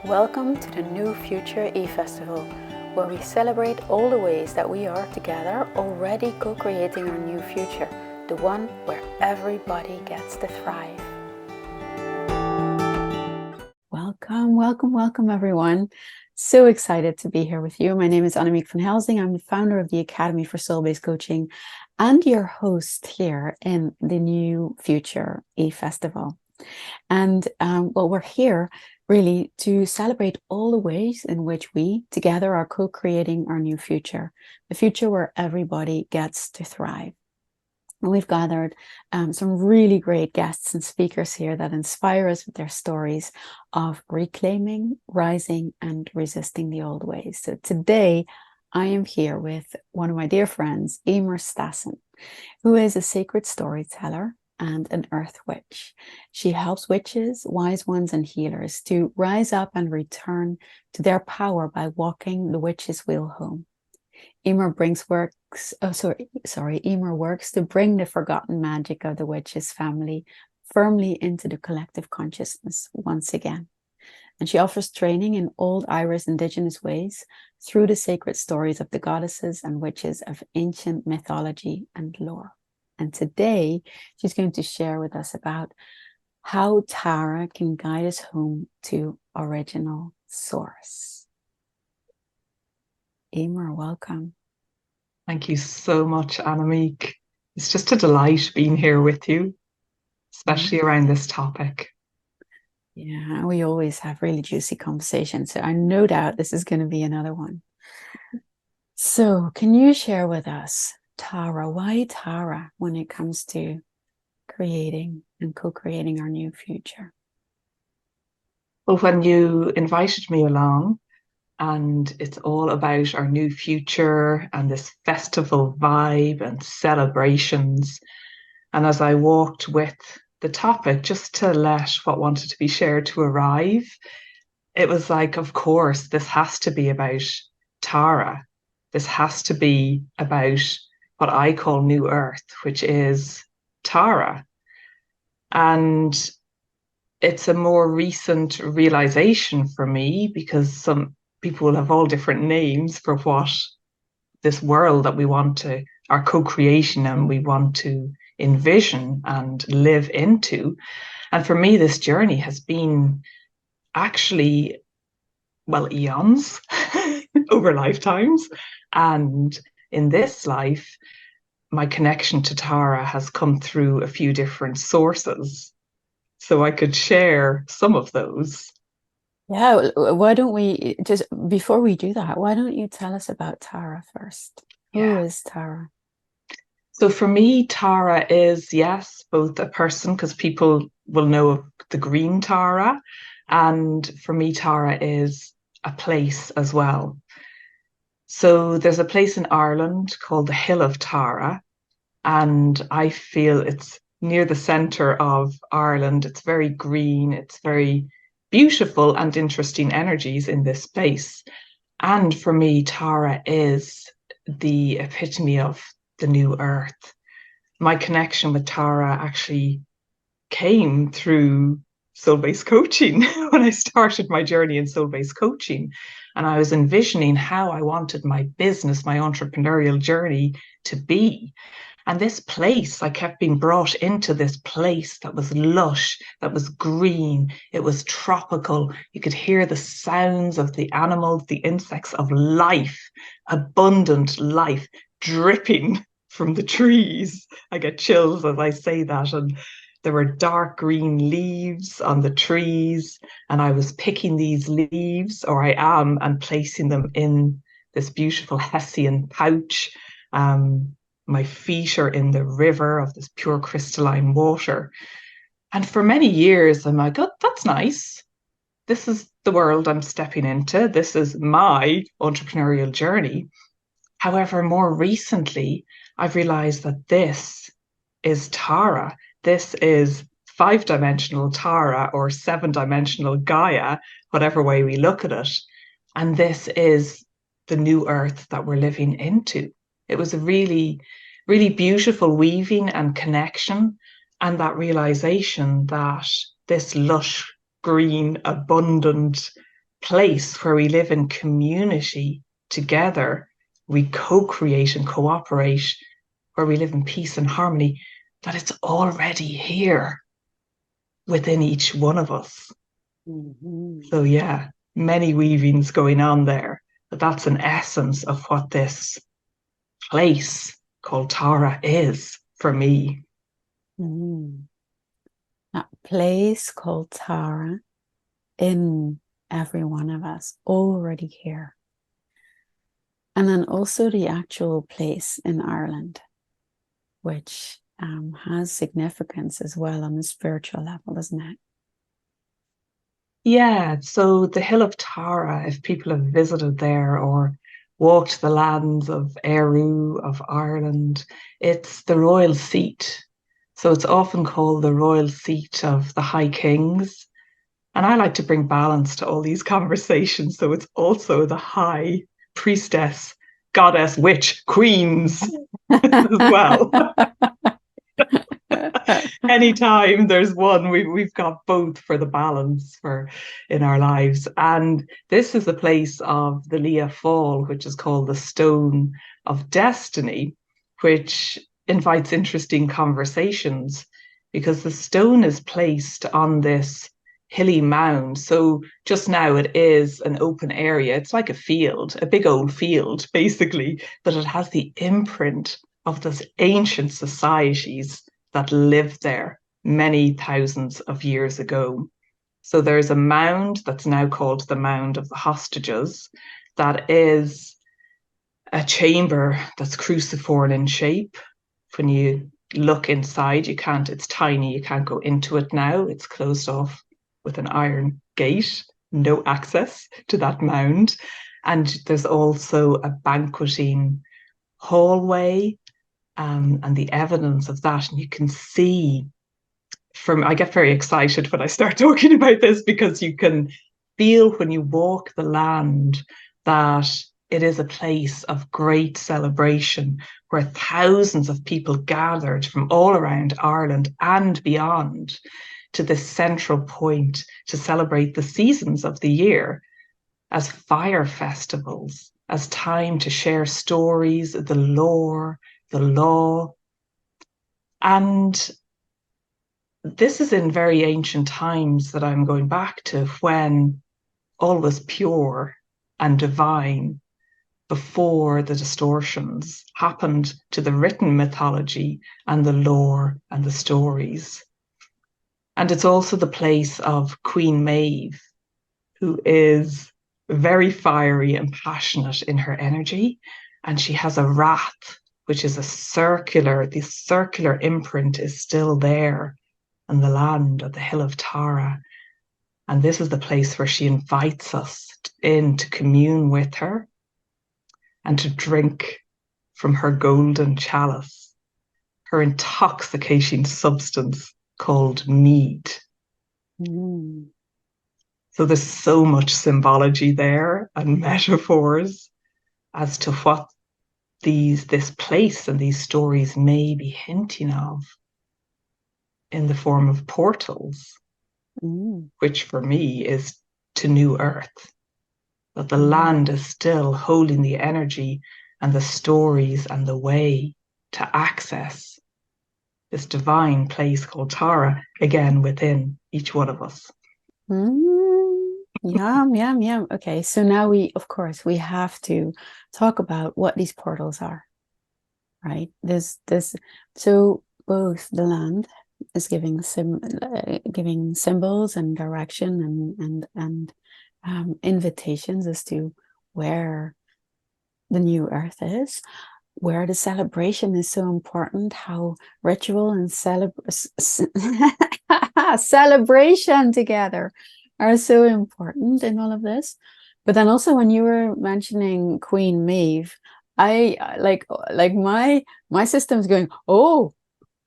Welcome to the New Future eFestival, where we celebrate all the ways that we are together already co-creating our new future, the one where everybody gets to thrive. Welcome everyone. So excited to be here with you. My name is Annemiek Van Helsdingen. I'm the founder of the Academy for Soul-Based Coaching and your host here in the New Future eFestival. And we're here really to celebrate all the ways in which we together are co-creating our new future, the future where everybody gets to thrive. And we've gathered some really great guests and speakers here that inspire us with their stories of reclaiming, rising, and resisting the old ways. So today, I am here with one of my dear friends, Eimear, who is a sacred storyteller and an earth witch. She helps witches, wise ones, and healers to rise up and return to their power by walking the witch's wheel home. Eimear works to bring the forgotten magic of the witches family firmly into the collective consciousness once again. And she offers training in old Irish indigenous ways through the sacred stories of the goddesses and witches of ancient mythology and lore. And today, she's going to share with us about how Tara can guide us home to original source. Eimear, welcome. Thank you so much, Annemiek. It's just a delight being here with you, especially around this topic. Yeah, we always have really juicy conversations, so I no doubt this is going to be another one. So, can you share with us, Tara, why Tara when it comes to creating and co-creating our new future? Well, when you invited me along, and it's all about our new future and this festival vibe and celebrations. And as I walked with the topic, just to let what wanted to be shared to arrive, it was like, of course, this has to be about Tara. This has to be about what I call New Earth, which is Tara. And it's a more recent realization for me because some people will have all different names for what this world that we want to, our co-creation and we want to envision and live into. And for me, this journey has been actually, well, eons over lifetimes. And in this life, my connection to Tara has come through a few different sources. So I could share some of those. Yeah, why don't we just, before we do that, why don't you tell us about Tara first? Who is Tara? So for me, Tara is, yes, both a person, because people will know of the green Tara. And for me, Tara is a place as well. So there's a place in Ireland called the Hill of Tara. And I feel it's near the center of Ireland. It's very green. It's very beautiful and interesting energies in this space. And for me, Tara is the epitome of the new earth. My connection with Tara actually came through soul-based coaching when I started my journey in soul-based coaching. And I was envisioning how I wanted my business, my entrepreneurial journey to be. And this place, I kept being brought into this place that was lush, that was green, it was tropical. You could hear the sounds of the animals, the insects, of life, abundant life dripping from the trees. I get chills as I say that. And there were dark green leaves on the trees. And I was picking these leaves, or I am, and placing them in this beautiful Hessian pouch. My feet are in the river of this pure crystalline water. And for many years, I'm like, oh, that's nice. This is the world I'm stepping into. This is my entrepreneurial journey. However, more recently, I've realized that this is Tara. This is 5-dimensional Tara or 7-dimensional Gaia, whatever way we look at it. And this is the new earth that we're living into. It was a really, really beautiful weaving and connection, and that realization that this lush, green, abundant place where we live in community together, we co-create and cooperate, where we live in peace and harmony, that it's already here within each one of us. Mm-hmm. So yeah, many weavings going on there, but that's an essence of what this place called Tara is for me. Mm-hmm. That place called Tara in every one of us, already here. And then also the actual place in Ireland, which has significance as well on the spiritual level, doesn't it? Yeah, so the Hill of Tara, if people have visited there or walked the lands of Eru, of Ireland, it's the royal seat. So it's often called the royal seat of the High Kings. And I like to bring balance to all these conversations. So it's also the High Priestess, Goddess, Witch, Queens as well. Anytime there's one, we've got both for the balance for in our lives. And this is the place of the Leah Fall, which is called the Stone of Destiny, which invites interesting conversations because the stone is placed on this hilly mound. So just now it is an open area. It's like a field, a big old field, basically, but it has the imprint of those ancient societies that lived there many thousands of years ago. So there's a mound that's now called the Mound of the Hostages, that is a chamber that's cruciform in shape. When you look inside, you can't, it's tiny, you can't go into it now. It's closed off with an iron gate, no access to that mound. And there's also a banqueting hallway and the evidence of that. And you can see I get very excited when I start talking about this because you can feel when you walk the land that it is a place of great celebration where thousands of people gathered from all around Ireland and beyond to this central point to celebrate the seasons of the year as fire festivals, as time to share stories, the lore, the law. And this is in very ancient times that I'm going back to when all was pure and divine before the distortions happened to the written mythology and the lore and the stories. And it's also the place of Queen Maeve, who is very fiery and passionate in her energy. And she has a wrath, which is the circular imprint is still there on the land of the Hill of Tara. And this is the place where she invites us in to commune with her and to drink from her golden chalice, her intoxicating substance called mead. Mm. So there's so much symbology there and metaphors as to what this place and these stories may be hinting of in the form of portals, which for me is to New Earth. That the land is still holding the energy and the stories and the way to access this divine place called Tara, again within each one of us. Yum, yum, yum. Okay, so now of course, we have to talk about what these portals are, right? So both the land is giving symbols and direction and invitations as to where the new earth is, where the celebration is so important, how ritual and celebration together are so important in all of this. But then also when you were mentioning Queen Maeve, I like my system's going, oh,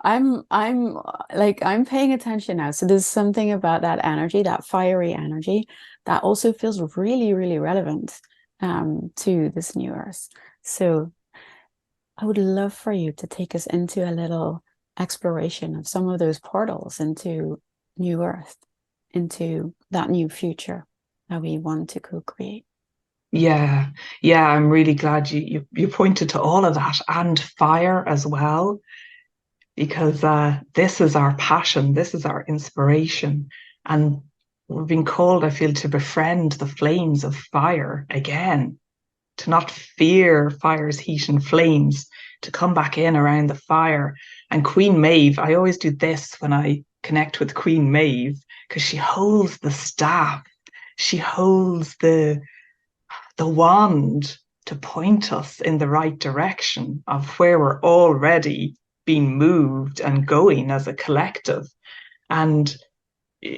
I'm paying attention now. So there's something about that energy, that fiery energy, that also feels really, really relevant to this new earth. So I would love for you to take us into a little exploration of some of those portals into new earth, into that new future. that we want to co-create. Yeah, yeah, I'm really glad you pointed to all of that, and fire as well, because this is our passion, this is our inspiration, and we've been called, I feel, to befriend the flames of fire again, to not fear fire's heat and flames, to come back in around the fire. And Queen Maeve, I always do this when I connect with Queen Maeve, because she holds the staff, she holds the wand to point us in the right direction of where we're already being moved and going as a collective. And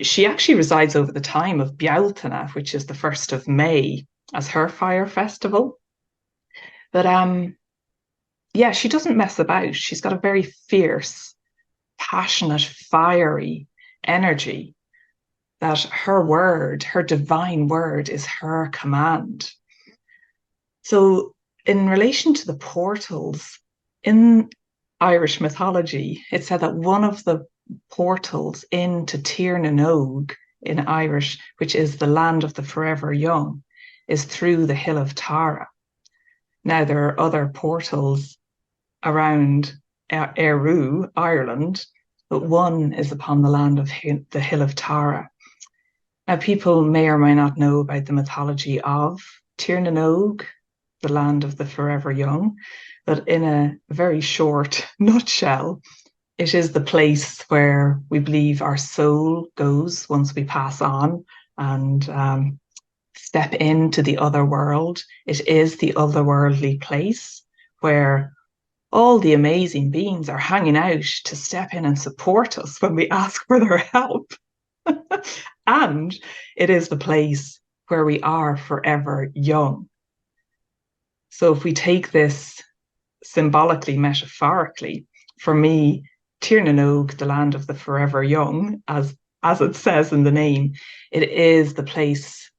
she actually resides over the time of Bealtaine, which is the 1st of May, as her fire festival. But yeah, she doesn't mess about. She's got a very fierce, passionate, fiery energy that her word, her divine word, is her command. So, in relation to the portals, in Irish mythology, it said that one of the portals into Tír na nÓg in Irish, which is the land of the forever young, is through the hill of Tara. Now, there are other portals around Éirú, Ireland, but one is upon the land of the hill of Tara. Now, people may or may not know about the mythology of Tír na nÓg, the land of the forever young, but in a very short nutshell, it is the place where we believe our soul goes once we pass on and step into the other world. It is the otherworldly place where all the amazing beings are hanging out to step in and support us when we ask for their help. And it is the place where we are forever young. So if we take this symbolically, metaphorically, for me, Tír na nÓg, the land of the forever young, as it says in the name, it is the place,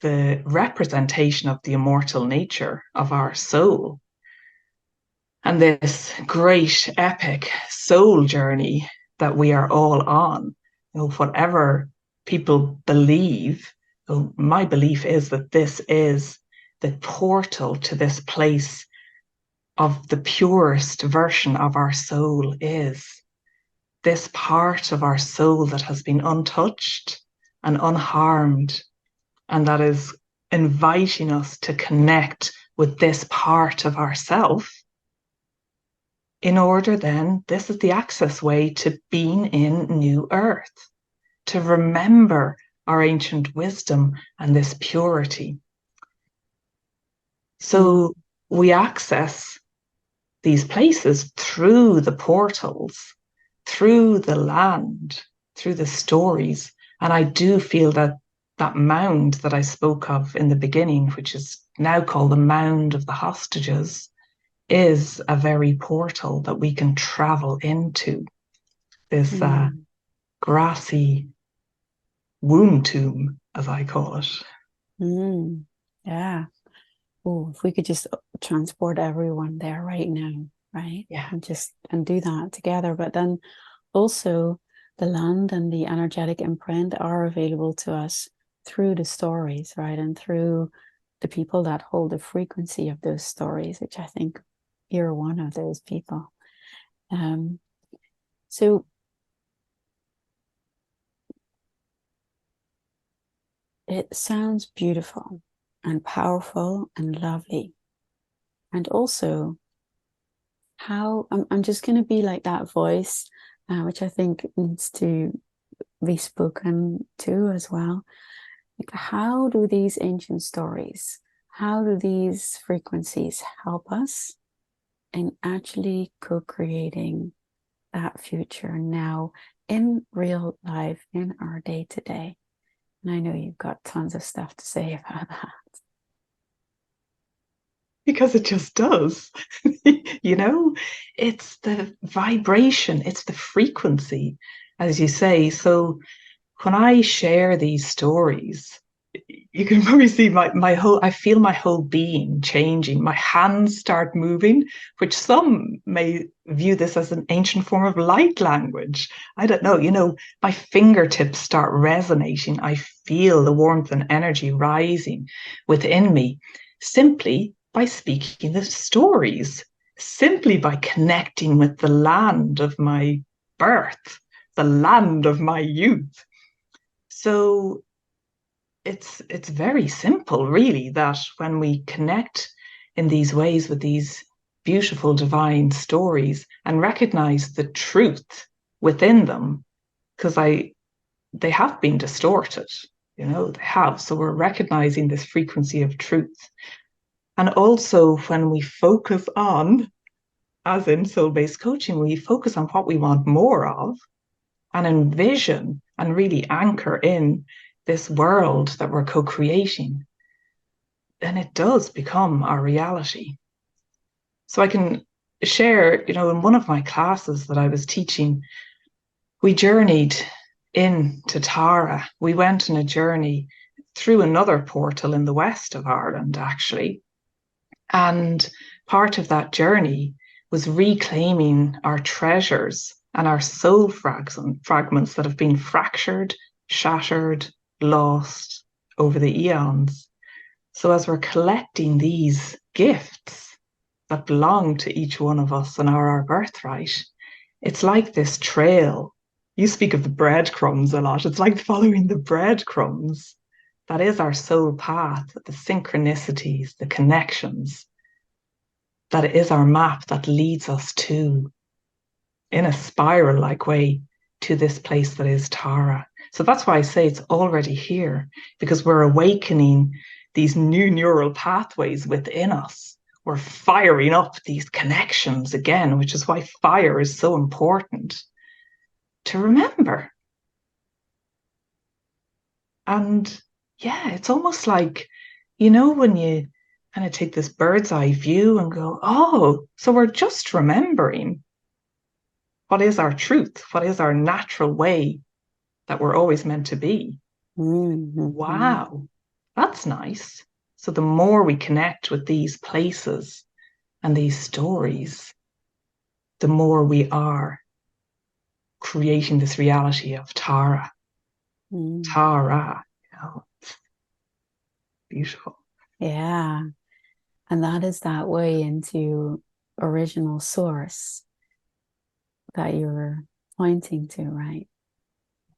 the representation of the immortal nature of our soul. And this great epic soul journey that we are all on, whatever people believe, my belief is that this is the portal to this place of the purest version of our soul, is this part of our soul that has been untouched and unharmed, and that is inviting us to connect with this part of ourself. In order, then, this is the access way to being in new earth, to remember our ancient wisdom and this purity. So we access these places through the portals, through the land, through the stories. And I do feel that that mound that I spoke of in the beginning, which is now called the Mound of the Hostages, is a very portal that we can travel into. This grassy womb tomb, as I call it. Yeah. Oh, if we could just transport everyone there right now, right? Yeah. And do that together. But then also the land and the energetic imprint are available to us through the stories, right? And through the people that hold the frequency of those stories, which I think you're one of those people. So it sounds beautiful and powerful and lovely. And also how I'm just going to be like that voice, which I think needs to be spoken to as well. Like, how do these ancient stories, how do these frequencies help us in actually co-creating that future now in real life, in our day-to-day? And I know you've got tons of stuff to say about that. Because it just does. It's the vibration, it's the frequency, as you say. So when I share these stories, you can probably see my whole, I feel my whole being changing. My hands start moving, which some may view this as an ancient form of light language. I don't know, my fingertips start resonating. I feel the warmth and energy rising within me simply by speaking the stories, simply by connecting with the land of my birth, the land of my youth. So it's very simple, really, that when we connect in these ways with these beautiful divine stories and recognize the truth within them, because they have been distorted, they have. So we're recognizing this frequency of truth. And also when we focus on, as in soul-based coaching, we focus on what we want more of and envision and really anchor in this world that we're co-creating, then it does become our reality. So I can share, in one of my classes that I was teaching, we journeyed into Tara. We went on a journey through another portal in the west of Ireland, actually. And part of that journey was reclaiming our treasures and our soul fragments that have been fractured, shattered, lost over the eons. So as we're collecting these gifts that belong to each one of us and are our birthright, it's like this trail. You speak of the breadcrumbs a lot. It's like following the breadcrumbs. That is our soul path, the synchronicities, the connections. That is our map that leads us to, in a spiral-like way, to this place that is Tara. So that's why I say it's already here, because we're awakening these new neural pathways within us. We're firing up these connections again, which is why fire is so important to remember. And yeah, it's almost like, when you kind of take this bird's eye view and go, oh, so we're just remembering what is our truth, what is our natural way that we're always meant to be. Mm-hmm. Wow, that's nice. So the more we connect with these places and these stories, the more we are creating this reality of Tara. Tara, beautiful. Yeah. And that is that way into original source that you're pointing to, right?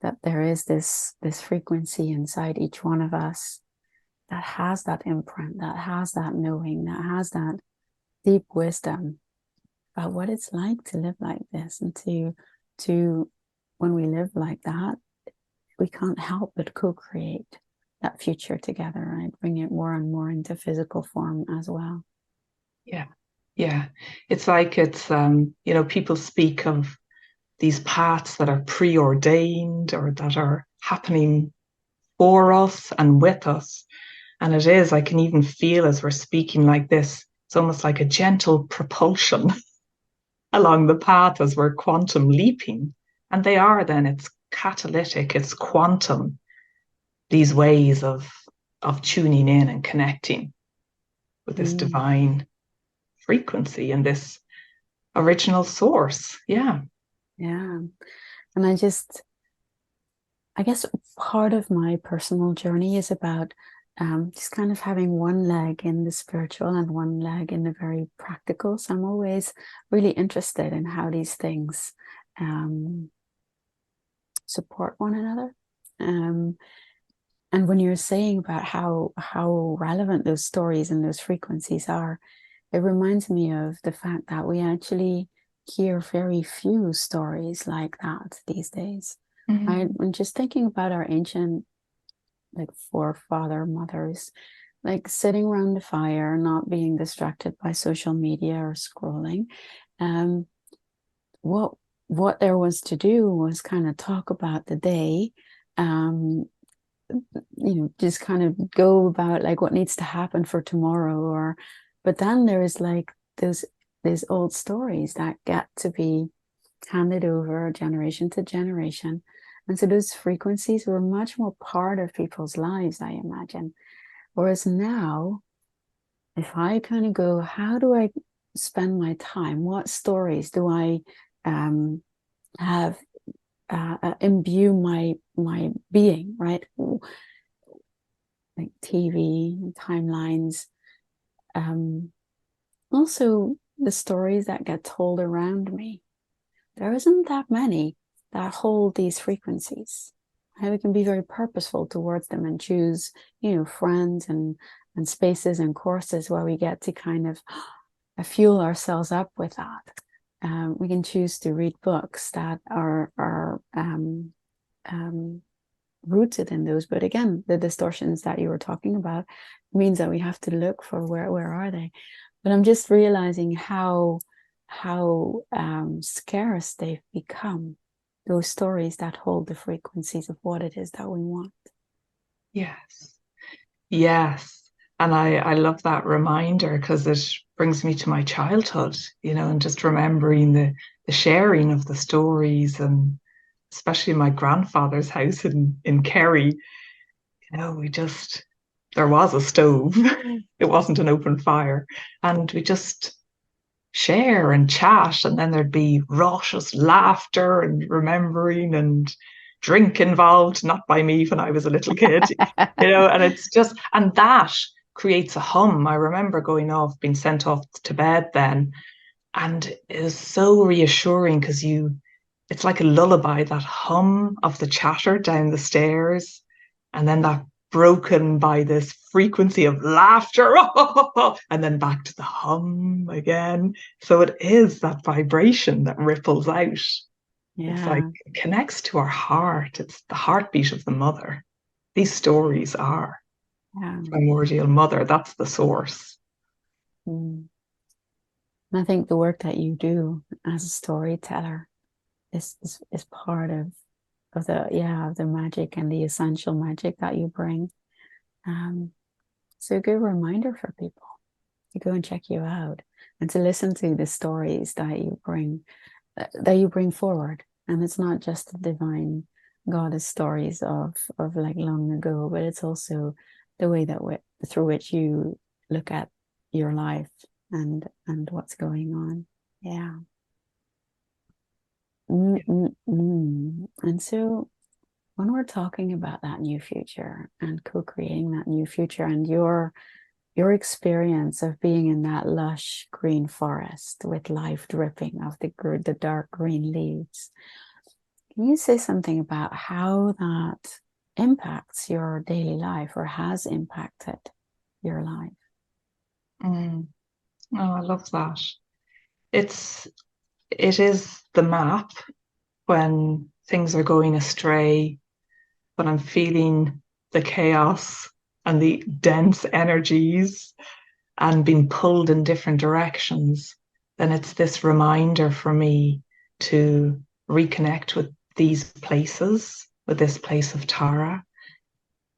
That there is this frequency inside each one of us that has that imprint, that has that knowing, that has that deep wisdom about what it's like to live like this, and to when we live like that, we can't help but co-create that future together, right? Bring it more and more into physical form as well. Yeah. It's like people speak of these paths that are preordained or that are happening for us and with us. And it is, I can even feel as we're speaking like this, it's almost like a gentle propulsion along the path as we're quantum leaping. And they are then, it's catalytic, it's quantum, these ways of tuning in and connecting with this divine frequency and this original source. Yeah. And I guess part of my personal journey is about just kind of having one leg in the spiritual and one leg in the very practical. So I'm always really interested in how these things support one another. And when you're saying about how relevant those stories and those frequencies are, it reminds me of the fact that we actually hear very few stories like that these days. I'm just thinking about our ancient, like, forefather mothers, like sitting around the fire, not being distracted by social media or scrolling. What there was to do was kind of talk about the day, just kind of go about like what needs to happen for tomorrow, but then there is like these old stories that get to be handed over generation to generation. And so those frequencies were much more part of people's lives, I imagine. Whereas now, if I kind of go, how do I spend my time? What stories do I have imbue my being, right? Like TV, timelines, also the stories that get told around me. There isn't that many that hold these frequencies. And we can be very purposeful towards them and choose, friends and spaces and courses where we get to kind of fuel ourselves up with that. We can choose to read books that are rooted in those. But again, the distortions that you were talking about means that we have to look for where are they. But I'm just realizing how scarce they've become, those stories that hold the frequencies of what it is that we want. Yes. And I love that reminder because it brings me to my childhood, and just remembering the sharing of the stories, and especially my grandfather's house in Kerry. There was a stove. It wasn't an open fire. And we just share and chat, and then there'd be raucous laughter and remembering and drink involved, not by me when I was a little kid, and it's just, and that creates a hum. I remember being sent off to bed then, and it was so reassuring because it's like a lullaby, that hum of the chatter down the stairs, and then that broken by this frequency of laughter, and then back to the hum again. So it is that vibration that ripples out. Yeah. It's like it connects to our heart. It's the heartbeat of the mother. These stories are primordial mother. That's the source. And I think the work that you do as a storyteller is part of the magic and the essential magic that you bring. So a good reminder for people to go and check you out and to listen to the stories that you bring forward. And it's not just the divine goddess stories of like long ago, but it's also the way that through which you look at your life and what's going on. Yeah. And so when we're talking about that new future and co-creating that new future, and your experience of being in that lush green forest with life dripping off the dark green leaves, can you say something about how that impacts your daily life or has impacted your life? Oh, I love that. It is the map when things are going astray, when I'm feeling the chaos and the dense energies and being pulled in different directions. Then it's this reminder for me to reconnect with these places, with this place of Tara.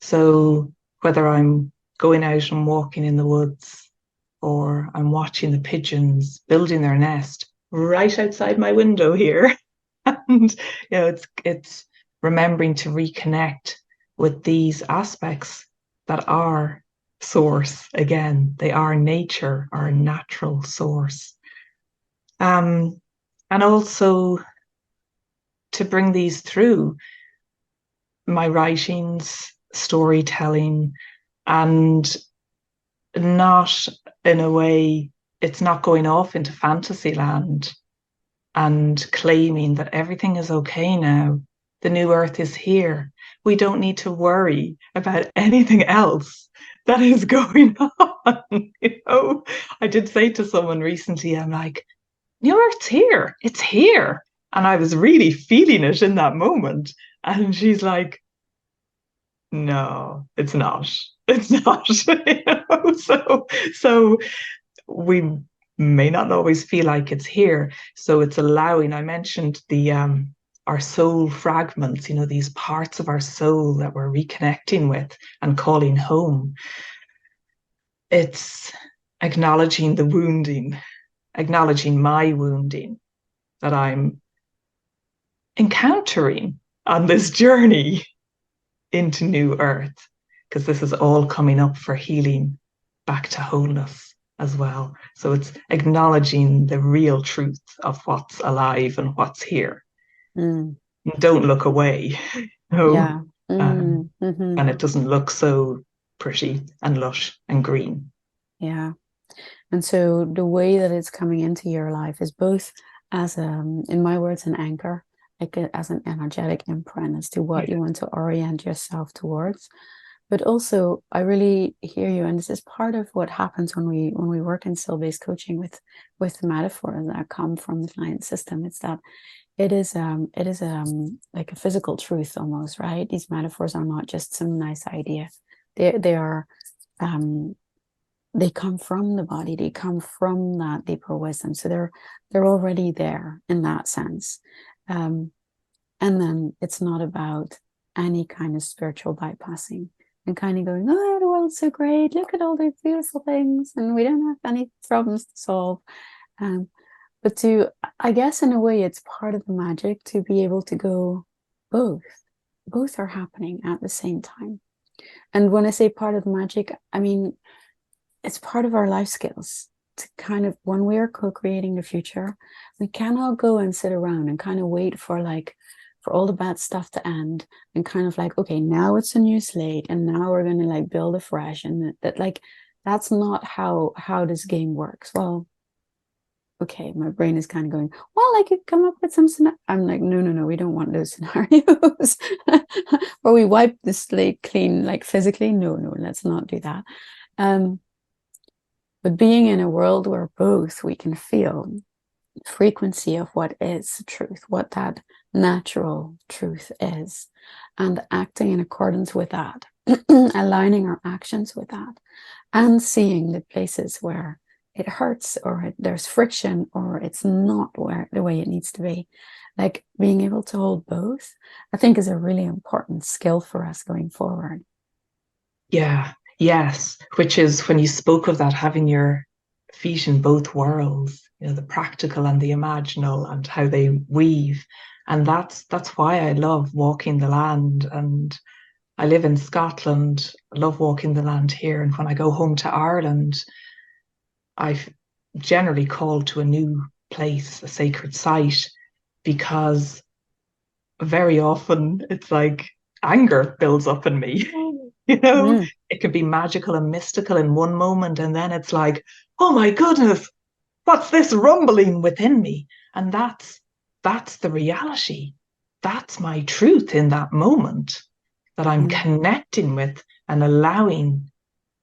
So whether I'm going out and walking in the woods, or I'm watching the pigeons building their nest right outside my window here, and it's remembering to reconnect with these aspects that are source again. They are nature, our natural source. And also to bring these through my writings, storytelling, and not in a way, it's not going off into fantasy land and claiming that everything is okay now. The new earth is here. We don't need to worry about anything else that is going on. I did say to someone recently, I'm like, new earth's here. It's here. And I was really feeling it in that moment. And she's like, no, it's not. It's not. So we may not always feel like it's here. So it's allowing, I mentioned our soul fragments, these parts of our soul that we're reconnecting with and calling home. It's acknowledging the wounding, acknowledging my wounding that I'm encountering on this journey into new earth, because this is all coming up for healing back to wholeness as well. So it's acknowledging the real truth of what's alive and what's here. Mm. Don't look away. No. Yeah. And it doesn't look so pretty and lush and green. Yeah. And so the way that it's coming into your life is both as in my words, an anchor, like as an energetic imprint as to what you want to orient yourself towards. But also, I really hear you, and this is part of what happens when we work in skill-based coaching with metaphors that come from the client system. It's that it is like a physical truth almost, right? These metaphors are not just some nice idea. They are they come from the body, they come from that deeper wisdom. So they're already there in that sense. And then it's not about any kind of spiritual bypassing and kind of going, oh, the world's so great, look at all these beautiful things, and we don't have any problems to solve. But I guess in a way, it's part of the magic to be able to go, both are happening at the same time. And when I say part of the magic, I mean, it's part of our life skills to kind of, when we are co-creating the future, we cannot go and sit around and kind of wait for all the bad stuff to end and kind of like, okay, now it's a new slate and now we're going to like build afresh. And that's not how this game works. Well, okay, my brain is kind of going, well, I could come up with some I'm like, no, we don't want those scenarios. Or we wipe the slate clean, like physically. No, let's not do that. But being in a world where both we can feel the frequency of what is truth, what that natural truth is, and acting in accordance with that, aligning our actions with that, and seeing the places where it hurts or there's friction or it's not the way it needs to be. Like being able to hold both, I think, is a really important skill for us going forward. Yeah, yes. Which is when you spoke of that, having your feet in both worlds, the practical and the imaginal and how they weave. And that's why I love walking the land. And I live in Scotland. I love walking the land here. And when I go home to Ireland, I've generally called to a new place, a sacred site, because very often it's like anger builds up in me. It can be magical and mystical in one moment, and then it's like, oh my goodness, what's this rumbling within me? And that's the reality. That's my truth in that moment that I'm connecting with and allowing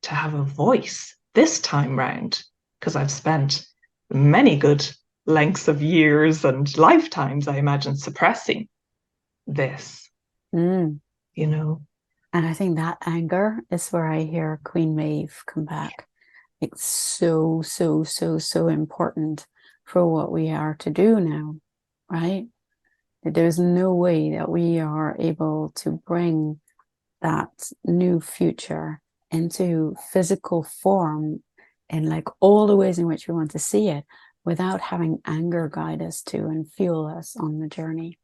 to have a voice this time round, because I've spent many good lengths of years and lifetimes, I imagine, suppressing this, Mm. And I think that anger is where I hear Queen Maeve come back. It's so, so, so, so important for what we are to do now, right? There's no way that we are able to bring that new future into physical form in like all the ways in which we want to see it without having anger guide us to and fuel us on the journey.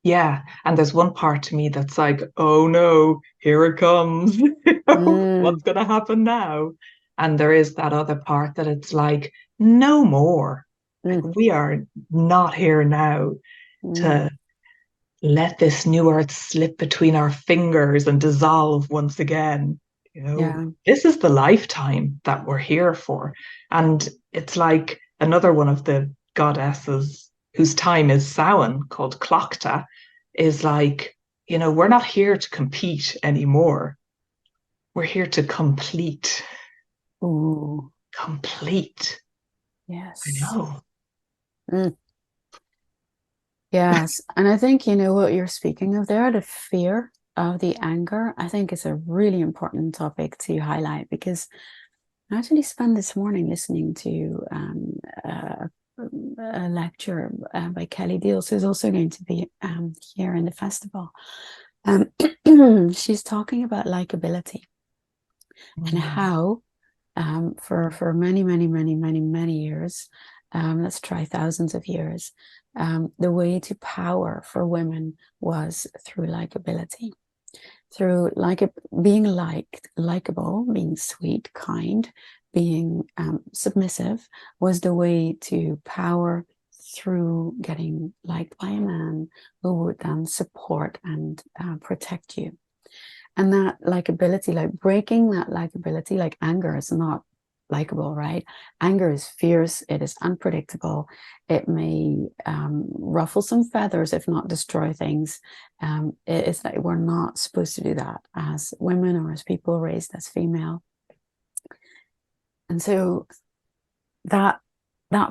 Yeah. And there's one part to me that's like, oh no, here it comes. What's going to happen now? And there is that other part that it's like, no more. Like, we are not here now to let this new earth slip between our fingers and dissolve once again. This is the lifetime that we're here for. And it's like another one of the goddesses whose time is Samhain, called Clockta, is like, we're not here to compete anymore. We're here to complete. Ooh. Complete. Yes. I know. Yes. And I think, what you're speaking of there, the fear of the anger, I think is a really important topic to highlight, because I actually spent this morning listening to a lecture by Kelly Deals, who's also going to be here in the festival. She's talking about likability and how for many, many, many, many, many years, let's try thousands of years, The way to power for women was through likability, through being liked, likable, being sweet, kind, being submissive was the way to power through getting liked by a man who would then support and protect you. And that likability, like breaking that likability, like anger is not likable, right? Anger is fierce, it is unpredictable, it may ruffle some feathers, if not destroy things. It's like we're not supposed to do that as women or as people raised as female. And so that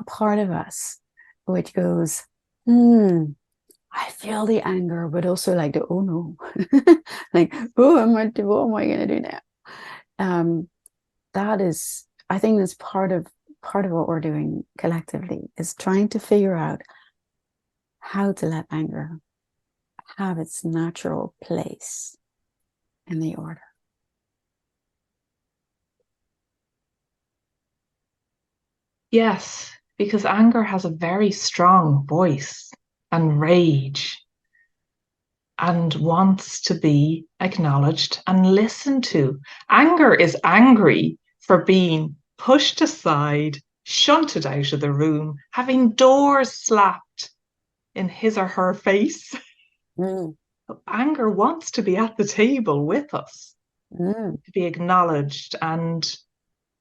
part of us which goes, I feel the anger, but also like the oh no, like what am I gonna do now? That is, I think that's part of what we're doing collectively, is trying to figure out how to let anger have its natural place in the order. Yes, because anger has a very strong voice and rage and wants to be acknowledged and listened to. Anger is angry for being pushed aside, shunted out of the room, having doors slapped in his or her face. Anger wants to be at the table with us, to be acknowledged and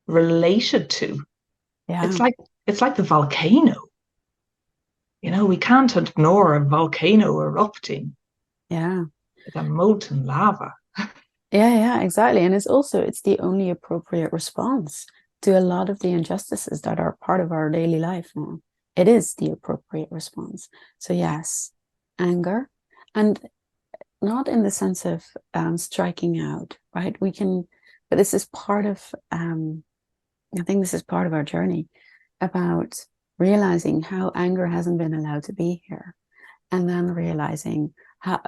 related to. Yeah. It's like the volcano. You know, we can't ignore a volcano erupting. Yeah. It's a molten lava. Yeah, exactly. And it's the only appropriate response to a lot of the injustices that are part of our daily life now. It is the appropriate response. So yes, anger, and not in the sense of striking out, right? We can, but this is part of, I think this is part of our journey about realizing how anger hasn't been allowed to be here. And then realizing how,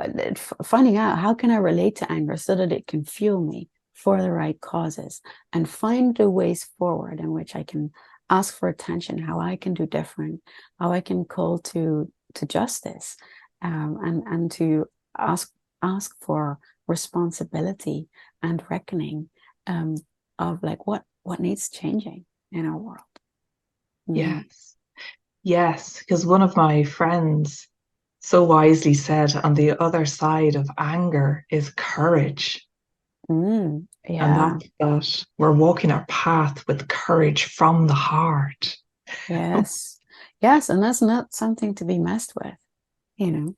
finding out how can I relate to anger so that it can fuel me for the right causes, and find the ways forward in which I can ask for attention, how I can do different, how I can call to justice, and to ask for responsibility and reckoning of like what needs changing in our world. Yes, because one of my friends so wisely said, on the other side of anger is courage. Yeah. And that we're walking our path with courage from the heart. Yes, and that's not something to be messed with, you know.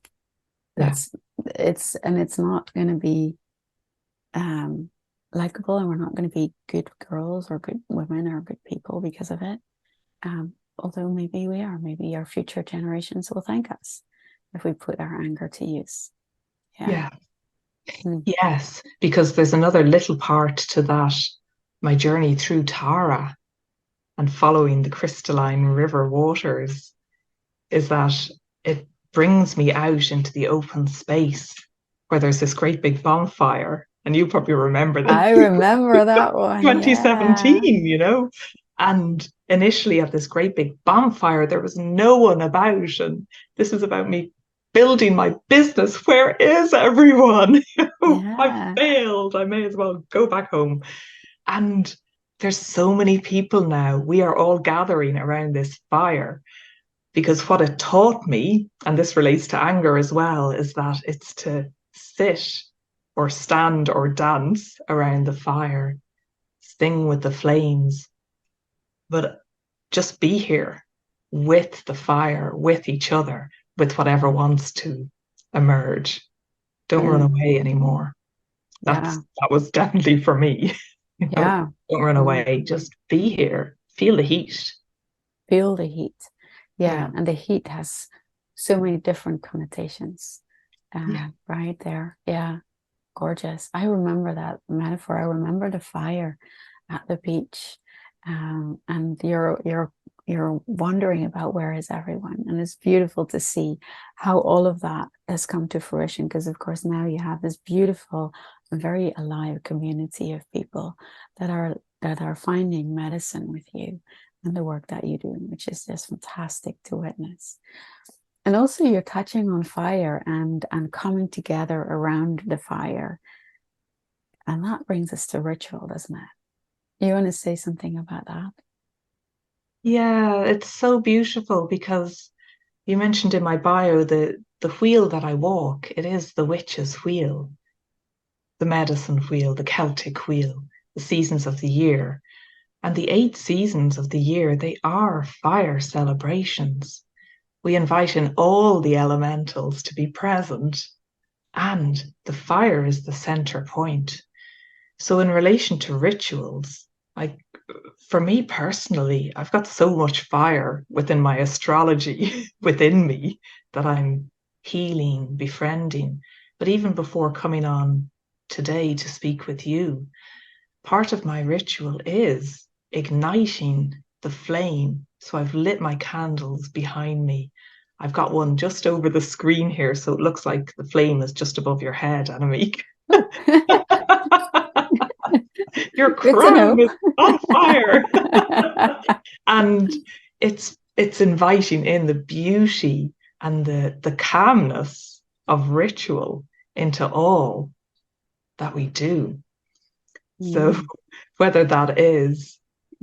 That's it's not going to be likable, and we're not going to be good girls or good women or good people because of it. Although maybe we are, maybe our future generations will thank us if we put our anger to use. Yes, because there's another little part to that. My journey through Tara and following the crystalline river waters is that it brings me out into the open space where there's this great big bonfire. And you probably remember that. I remember that one. 2017, you know. And initially at this great big bonfire, there was no one about. And this is about me building my business. Where is everyone? I failed. I may as well go back home. And there's so many people now. We are all gathering around this fire, because what it taught me, and this relates to anger as well, is that it's to sit or stand or dance around the fire, sing with the flames, but just be here with the fire, with each other, with whatever wants to emerge. Don't run away anymore. That was definitely for me. Don't run away. Just be here. Feel the heat. Feel the heat. And the heat has so many different connotations. Right there. Gorgeous. I remember that metaphor. I remember the fire at the beach. And you're wondering about where is everyone, and it's beautiful to see how all of that has come to fruition, because of course now you have this beautiful, very alive community of people that are finding medicine with you and the work that you do, which is just fantastic to witness. And also you're touching on fire and coming together around the fire. And that brings us to ritual, doesn't it? You want to say something about that? Yeah, it's so beautiful because you mentioned in my bio the wheel that I walk. It is the witch's wheel, the medicine wheel, the Celtic wheel, the seasons of the year. And the 8 seasons of the year, they are fire celebrations. We invite in all the elementals to be present, and the fire is the center point. So, in relation to rituals, like for me personally, I've got so much fire within my astrology within me that I'm healing, befriending. But even before coming on today to speak with you, part of my ritual is igniting the flame. So I've lit my candles behind me. I've got one just over the screen here, so it looks like the flame is just above your head, Annemiek. Oh. Your Good to crown know. is on fire. And it's inviting in the beauty and the calmness of ritual into all that we do. So Mm. whether that is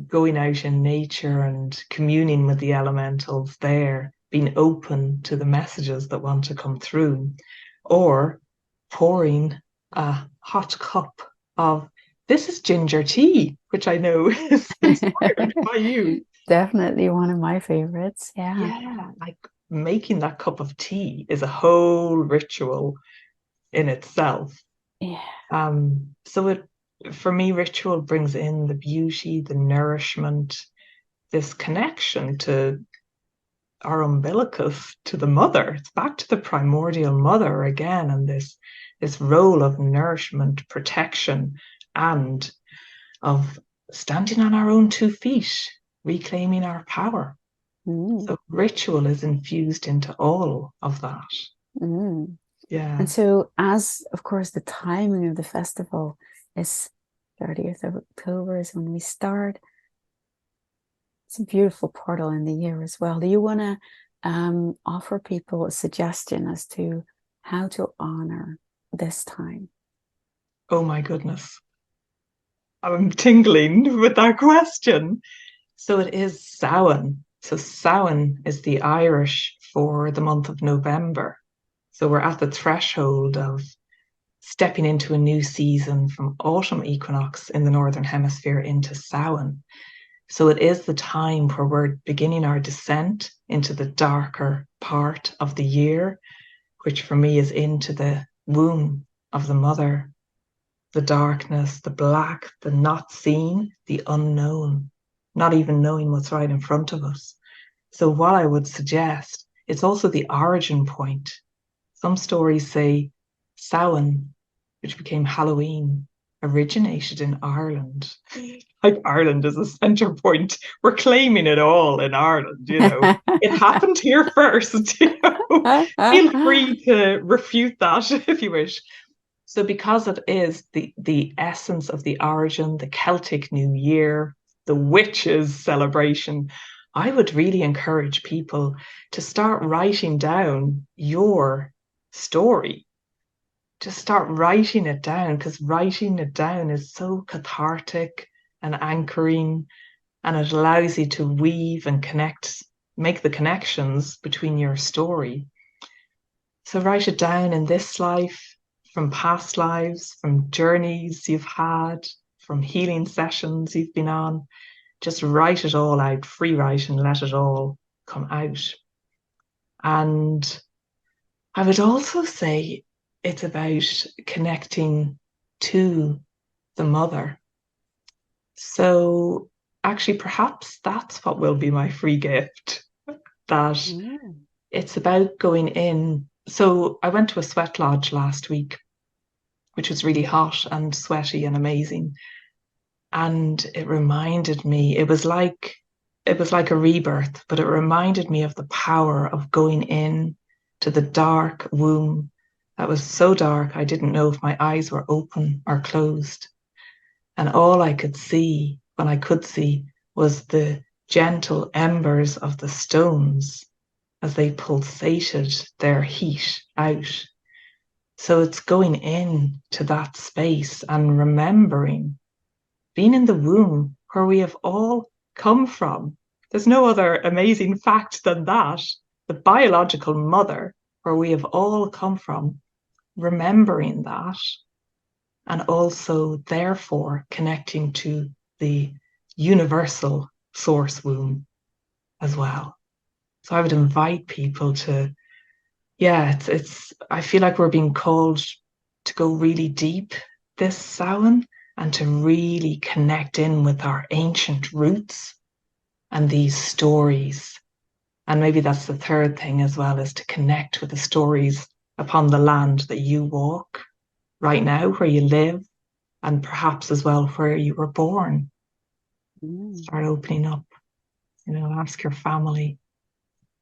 going out in nature and communing with the elementals there, being open to the messages that want to come through, or pouring a hot cup of this is ginger tea, which I know is inspired by you. Definitely one of my favorites. Yeah. Yeah, like making that cup of tea is a whole ritual in itself. Yeah. So it for me, ritual brings in the beauty, the nourishment, this connection to our umbilicus, to the mother. It's back to the primordial mother again, and this role of nourishment, protection, and of standing on our own 2 feet, reclaiming our power. Mm. So ritual is infused into all of that. Mm. Yeah. And so, as of course, the timing of the festival is 30th of October is when we start. It's a beautiful portal in the year as well. Do you want to offer people a suggestion as to how to honor this time? Oh my goodness. I'm tingling with that question. So it is Samhain. So Samhain is the Irish for the month of November. So we're at the threshold of stepping into a new season from autumn equinox in the northern hemisphere into Samhain. So it is the time where we're beginning our descent into the darker part of the year, which for me is into the womb of the mother, the darkness, the black, the not seen, the unknown, not even knowing what's right in front of us. So, what I would suggest, it's also the origin point. Some stories say Samhain, which became Halloween, originated in Ireland. Like Ireland is a center point. We're claiming it all in Ireland, you know. It happened here first, you know. Feel free to refute that if you wish. So because it is the essence of the origin, the Celtic New Year, the witches celebration, I would really encourage people to start writing down your story. Just start writing it down because writing it down is so cathartic and anchoring, and it allows you to weave and connect, make the connections between your story. So write it down in this life, from past lives, from journeys you've had, from healing sessions you've been on. Just write it all out, free write, and let it all come out. And I would also say it's about connecting to the mother. So actually, perhaps that's what will be my free gift, that Mm. it's about going in. So I went to a sweat lodge last week, which was really hot and sweaty and amazing. And it reminded me, it was like a rebirth, but it reminded me of the power of going in to the dark womb that was so dark I didn't know if my eyes were open or closed. And all I could see, when I could see, was the gentle embers of the stones as they pulsated their heat out. So it's going in to that space and remembering being in the womb where we have all come from. There's no other amazing fact than that. The biological mother where we have all come from, remembering that, and also therefore connecting to the universal source womb as well. So I would invite people to, it's I feel like we're being called to go really deep this Samhain and to really connect in with our ancient roots and these stories. And maybe that's the third thing as well, is to connect with the stories upon the land that you walk right now, where you live, and perhaps as well where you were born. Start opening up, ask your family,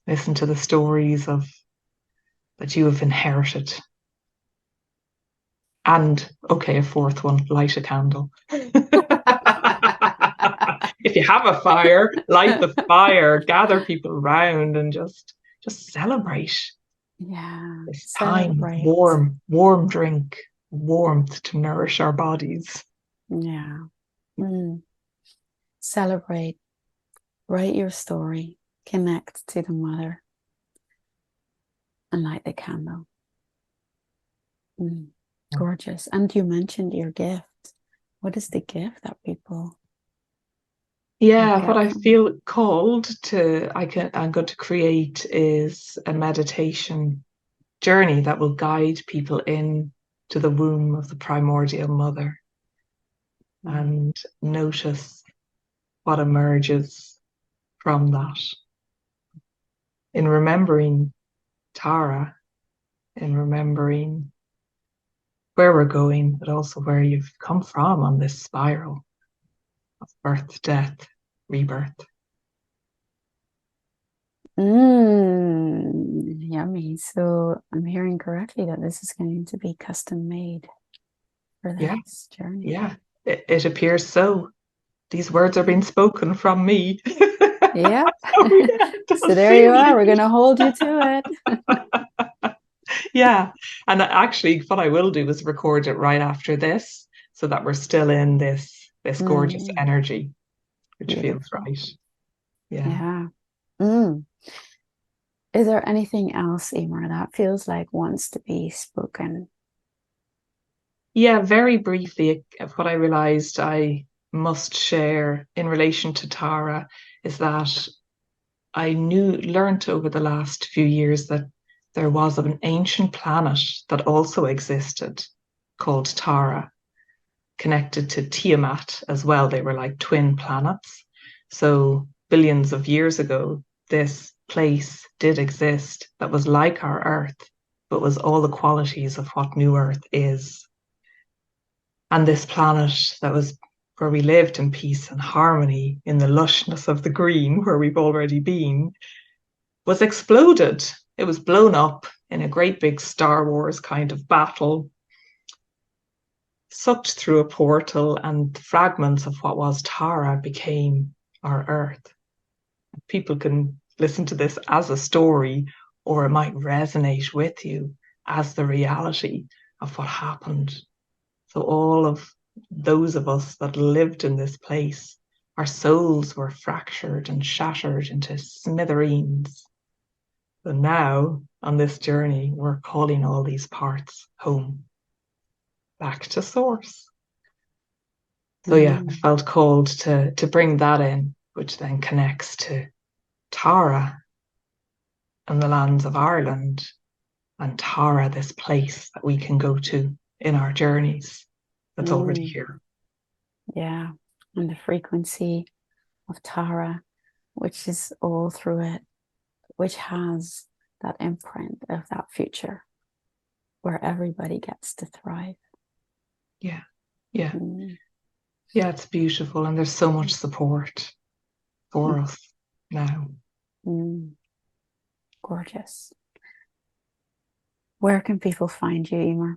listen to the stories that you have inherited. And okay, a fourth one, light a candle. If you have a fire, light the fire, gather people around and just celebrate. Yeah. This time, warm drink, warmth to nourish our bodies. Yeah. Celebrate, write your story, connect to the mother, and light the candle. Gorgeous. And you mentioned your gift. What is the gift that people? What I feel called to, I'm going to create is a meditation journey that will guide people in to the womb of the primordial mother and notice what emerges from that. In remembering Tara, in remembering where we're going, but also where you've come from on this spiral of birth, death, rebirth. Yummy. So I'm hearing correctly that this is going to be custom made for this journey. Yeah, it appears so. These words are being spoken from me. Yeah. So there you are. We're going to hold you to it. Yeah. And actually, what I will do is record it right after this so that we're still in this gorgeous energy, which feels right. Yeah. Is there anything else, Eimear, that feels like wants to be spoken? Yeah, very briefly, what I realized I must share in relation to Tara is that I learned over the last few years that there was an ancient planet that also existed called Tara, connected to Tiamat as well. They were like twin planets. So billions of years ago, this place did exist that was like our Earth, but was all the qualities of what New Earth is. And this planet that was where we lived in peace and harmony in the lushness of the green, where we've already been, was exploded. It was blown up in a great big Star Wars kind of battle, sucked through a portal, and fragments of what was Tara became our Earth. People can listen to this as a story, or it might resonate with you as the reality of what happened. So all of those of us that lived in this place, our souls were fractured and shattered into smithereens. So now, on this journey, we're calling all these parts home, back to source. So I felt called to bring that in, which then connects to Tara and the lands of Ireland, and Tara, this place that we can go to in our journeys that's already here. Yeah, and the frequency of Tara, which is all through it, which has that imprint of that future where everybody gets to thrive. Yeah. Yeah, it's beautiful, and there's so much support for us now. Gorgeous. Where can people find you, Eimear?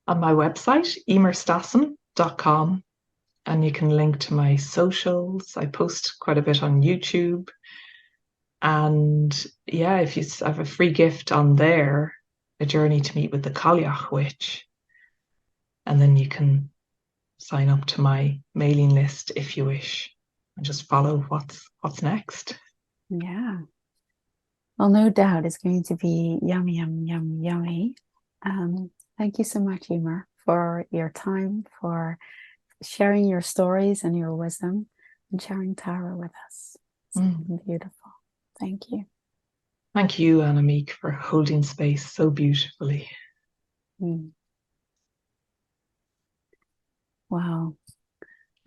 On my website, eimearstassen.com, and you can link to my socials. I post quite a bit on YouTube. And yeah, if you have a free gift on there, a journey to meet with the Cailleach witch, and then you can sign up to my mailing list if you wish and just follow what's next. Yeah. Well, no doubt it's going to be yummy, yum, yum, yummy. Thank you so much, Eimear, for your time, for sharing your stories and your wisdom and sharing Tara with us. It's been beautiful. Thank you. Thank you, Annemiek, for holding space so beautifully. Wow.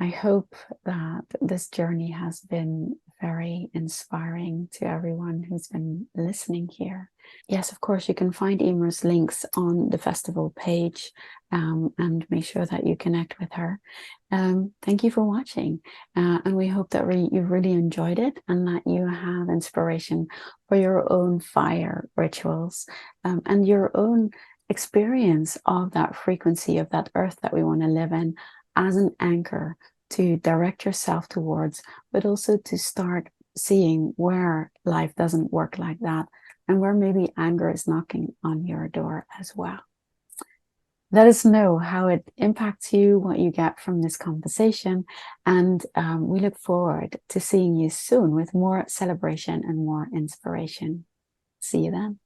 I hope that this journey has been very inspiring to everyone who's been listening here. Yes, of course, you can find Eimear's links on the festival page, and make sure that you connect with her. Thank you for watching, and we hope that you've really enjoyed it and that you have inspiration for your own fire rituals, and your own experience of that frequency of that earth that we want to live in, as an anchor to direct yourself towards, but also to start seeing where life doesn't work like that and where maybe anger is knocking on your door as well. Let us know how it impacts you, what you get from this conversation, and we look forward to seeing you soon with more celebration and more inspiration. See you then.